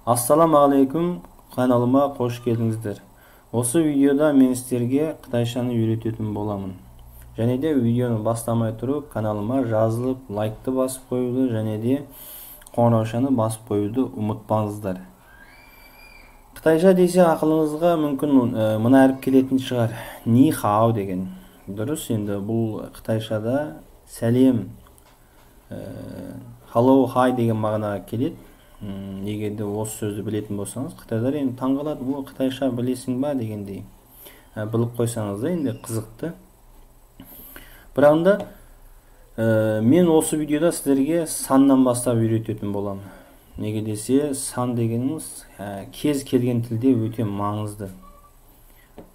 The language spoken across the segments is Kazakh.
Ассаламу алейкум, каналыма қош келдіңіздер. Осы видеода мен сіздерге қытайшаны үйрететін боламын. Және де видеоны бастамай тұрып, каналыма жазылып, лайкты басып қоюды және де қоңыраушаны басып қоюды ұмытпаңыздар. Қытайша десе ақылыңызға мүмкін мына әріп келетін шығар. Ни хао деген. Дұрыс, енді бұл қытайшада сәлем, hello, hi деген мағынаға келеді. Егерде осы сөзді білетін болсаңыз, қытайлар енді таңғалады, бұл қытайша білесің ба дегендей. Біліп қойсаңыз да енді қызықты. Бірағында мен осы видеода сіздерге саннан бастап үйрететін боламын. Неге десе, сан дегеніміз кез келген тілде өте маңызды.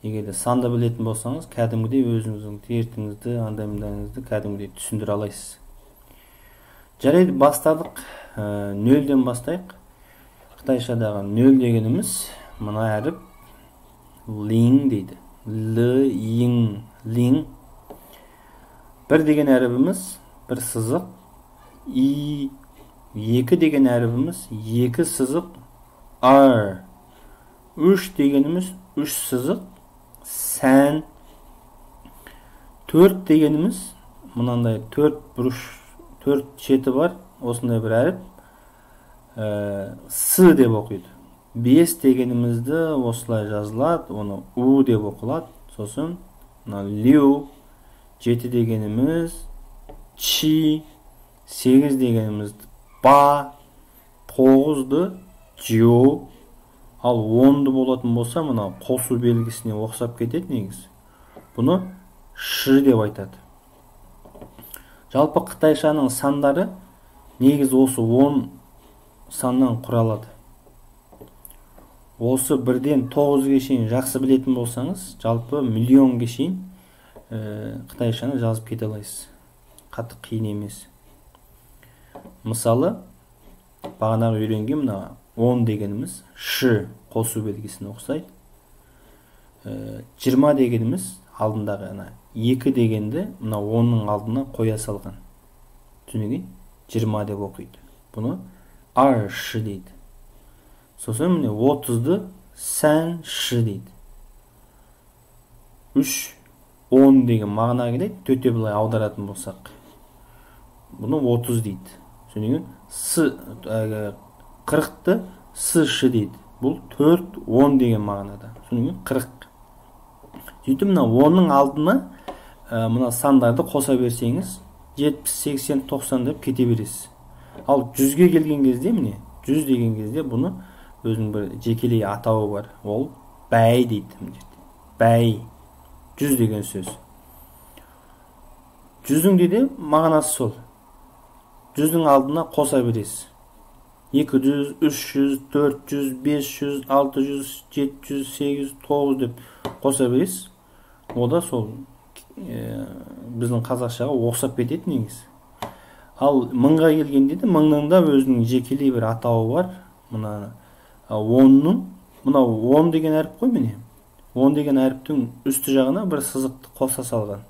Егерде санды білетін болсаңыз, кәдімгідей өзіңіздің дертіңізді, андайымдарыңызды кәдімгідей түсіндіре аласыз. Жарайды, бастадық. Нөлден бастайық. Қытайшадағы нөл дегеніміз мына әріп линг дейді. Л-ин, линг. Бір деген әрібіміз бір сызық. И. Екі деген әрібіміз екі сызық. Ар. Үш дегеніміз үш сызық. Сән. Төрт дегеніміз мынандай төрт бұрыш, төрт шеті бар. Осындай бір әріп С деп оқиды. 5 дегенімізді осылай жазылады, оны У деп оқылады. Сосын Лю. 7 дегеніміз Чи. 8 дегенімізді Ба. 9-ды Джо. Ал 10-ды болатын болса, мына қосу белгісіне оқсап кетеді негіз. Бұны Ш деп айтады. Жалпы қытайшаның сандары негіз осы 10 саннан құралады. Осы 1-ден 9-ге шейін жақсы білетін болсаңыз, жалпы миллионге шейін қытайшаны жазып кете аласыз. Қатты қиын емес. Мысалы, бағанағы үйренген мына 10 дегеніміз Ш қосу белгісіне ұқсайды. 20 дегеніміз алдындағы 2 дегенді мына 10-ның алдына қоя салған. Түсінген? 20 деп оқиды. Бұны Ар-шы дейді. Сосын міне 30-ды Сән-шы дейді. 3, 10 деген мағына келеді. Төте былай аударатын болсақ. Бұны 30 дейді. Түсінген? 40-ды Сы-шы дейді. Бұл 4, 10 деген мағынада. Түсінген? 40. Сөйтіп мына 10-ның алдына мына сандарды қоса берсеңіз, 70, 80, 90 деп кете бересіз. Ал 100-ге келген кезде, міне, 100 деген кезде бұны өзінің бір жекелей атауы бар. Ол бәй дейді. Бәй. 100 деген сөз. 100-дің де мағынасы сол. 100-дің алдына қоса бересіз. 200, 300, 400, 500, 600, 700, 800, 900 деп қоса бересіз. О да сол біздің қазақшаға оқсап кетеді негіз. Ал 1000-ға келгенде де 1000-ның да өзінің жекелей бір атауы бар. Мына 10-ның, мына 10 деген әріп қой міне. 10 деген әріптің үсті жағына бір сызықты қоса салған.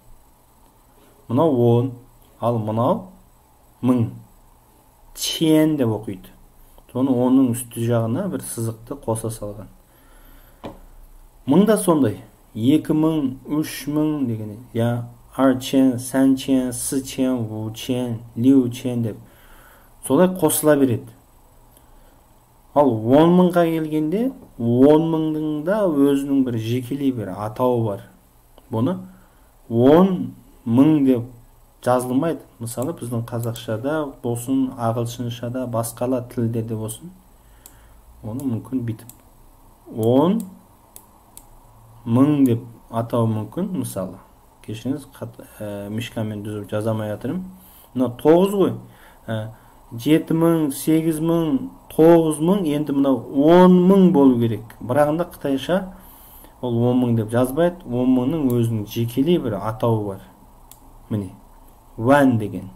Мынау 10, ал мынау 1000. Чен деп оқиды. Соны 10-ның үсті жағына бір сызықты қоса салған. 1000 да сондай. 2000, 3000 деген. Я Ар-чен, Сән-чен, Сы-чен, У-чен, Лю-чен деп. Солай қосыла береді. Ал 10.000-ға келгенде 10.000-ның да өзінің бір жекелей бір атауы бар. Бұны 10.000 деп жазылмайды. Мысалы, біздің қазақшада болсын, ағылшыншада, басқала тілдерде болсын. Оны мүмкін бітіп 10.000 деп атау мүмкін, мысалы. Кешіңіз, мишкамен дүзіп жазамай атырым. Мына 9 ғой. 7000, 8000, 9000, енді мына 10.000 болу керек. Бірағында қытайша ол 10.000 деп жазбайды. 10.000-ның өзінің жекелей бір атауы бар. Міне, ван деген.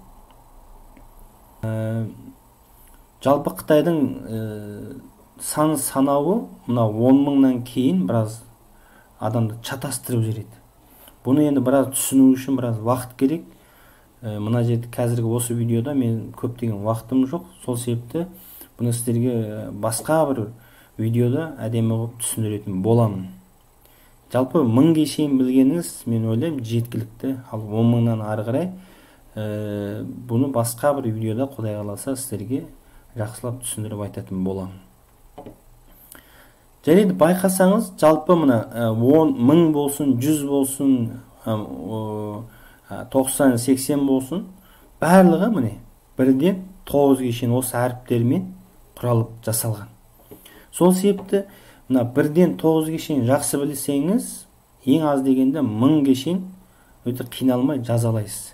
Жалпы Қытайдың саны санауы мына 10.000-нан кейін біраз адамды чатастырып жүреді. Бұны енді біраз түсіну үшін біраз уақыт керек. Мына жерде қазіргі осы видеода мен көптеген уақытым жоқ. Сол себепті Буны сіздерге басқа бір видеода әдемі қылып түсіндіретін боламын. Жалпы 1000ге шейін білгеніңіз мен ойлаймын жеткілікті. Ал 10.000-нан ары қарай бұны басқа бір видеода Құдай қаласа сіздерге жақсылап түсіндіріп айтатын боламын. Жарайды, байқасаңыз, жалпы мына 1000 болсын, 100 болсын, 90-80 болсын, барлығы міне бірден 9-ге шейін осы әріптермен құралып жасалған. Сол себепті мына бірден 9-ге шейін жақсы білсеңіз, ең аз дегенде 1000-ге шейін өте қиналмай жаза аласыз.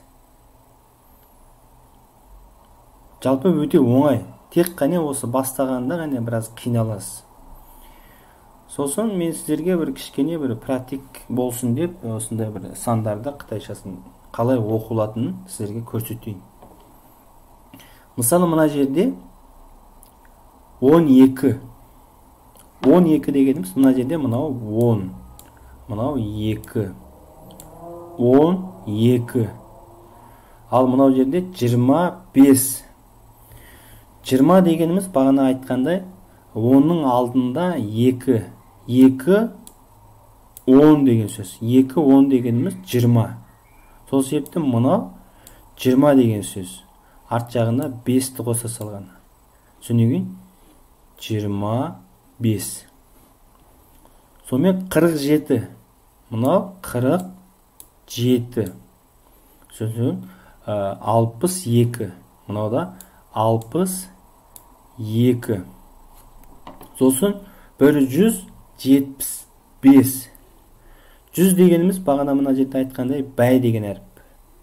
Жалпы өте оңай. Тек қана осы бастағанда ғана біраз қиналасыз. Сосын мен сіздерге бір кішкене бір практик болсын деп, осындай бір сандарды қытайшасын қалай оқылатынын сіздерге көрсетейін. Мысалы, мына жерде 12. 12 дегеніміз мына жерде мынау 10. Мынау 2. 12. Ал мынау жерде 25. 20 дегеніміз бағана айтқандай 10-ның алдында 2. 2 10 деген сөз. 2 10 дегеніміз 20. Сол себепті мынау 20 деген сөз. Арт жағына 5-ті қоса салған. Сонымен 25. Сонымен 47. Мынау 47. Сөзін 62. Мынау да 62. Сосын 175. 100 дегеніміз бағана мына жерде айтқандай бәй деген әріп.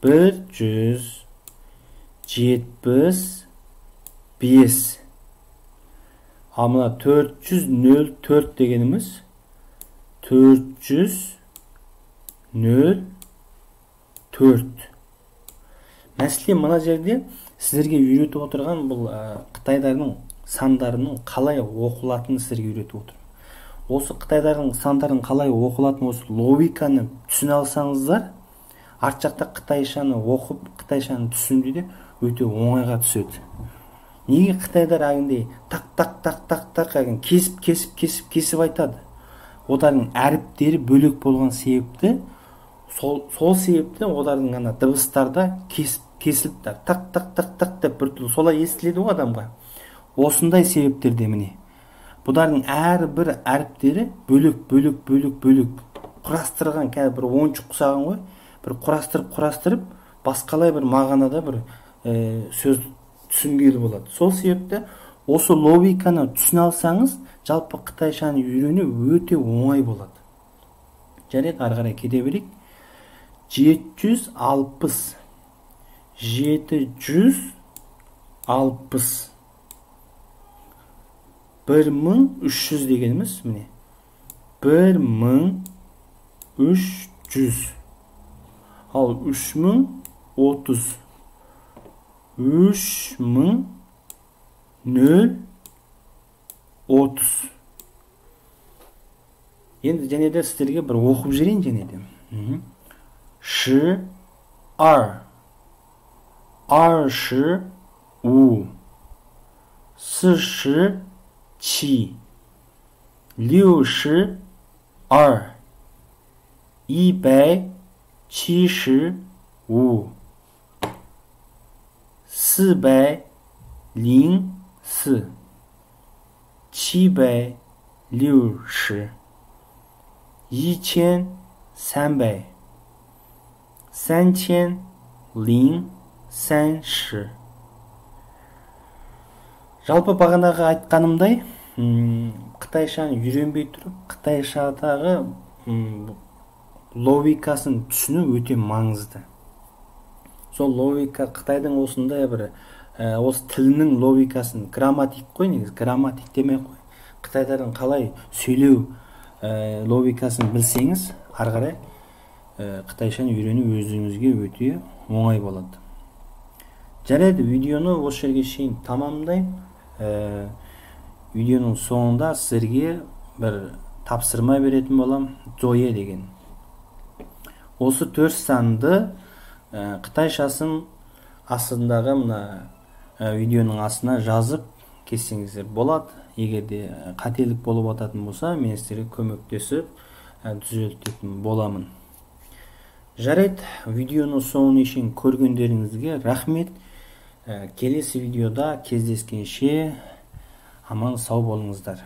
175. Ал мына 404 дегеніміз 404. Мәселен, мына жерде сіздерге үйретіп отырған бұл Қытайдардың сандарының қалай оқылатынын сіздерге үйретіп отыр. Осы Қытайдардың сандарын қалай оқылатынын, осы логиканы түсіне алсаңыздар, арт жақта қытайшаны оқып, қытайшаны түсінуде өте оңайға түседі. Неге Қытайдар әгіндей тақ кесіп айтады? Олардың әріптері бөлек болған себепті, сол себепті олардың ғана дыбыстарда кесіліп тақ деп біртүрлі солай естіледі ғой адамға. Осындай себептерде міне. Бұлардың әрбір әріптері бөлек құрастырған, кәдімгі бір ойыншық құсаған ғой, бір құрастырып басқалай бір мағынада бір сөз түсінгелі болады. Сол себепті осы логиканы түсіне алсаңыз, жалпы қытайшаны үйрену өте оңай болады. Жарайды, ары қарай кете берейік. 760. 760. 1300 дегеніміз міне 1300. Ал 3030. 3030. Енді және де сіздерге бір оқып жіберейін және де. 12. 25. 47. 62. 175. 404. 760. 1300. 3030. Жалпы бағанағы айтқанымдай, қытайшаны үйренбей тұрып, қытайшадағы логикасын түсіну өте маңызды. Сол логика Қытайдың осындай бір осы тілінің логикасын, грамматик қой, негізі грамматик демей қой. Қытайдардың қалай сөйлеу логикасын білсеңіз, ары қарай қытайшаны үйрену өзіңізге өте оңай болады. Жарайды, видеоны осы жерге шейін тамамдаймын. Видеоның соңында сіздерге бір тапсырма беретін болам, Зое деген. Осы 4 санды қытайшасын астындағы мына видеоның астына жазып кетсеңиздер болот. Эгерде кателик болуп ататын болса, мен силерге көмөктөсүп түзөтүп боламын. Жарайт, видеонун соңуна чейин көргөндөрүңүзгө рахмет. Келесі видеода кездескенше аман сау болуңуздар.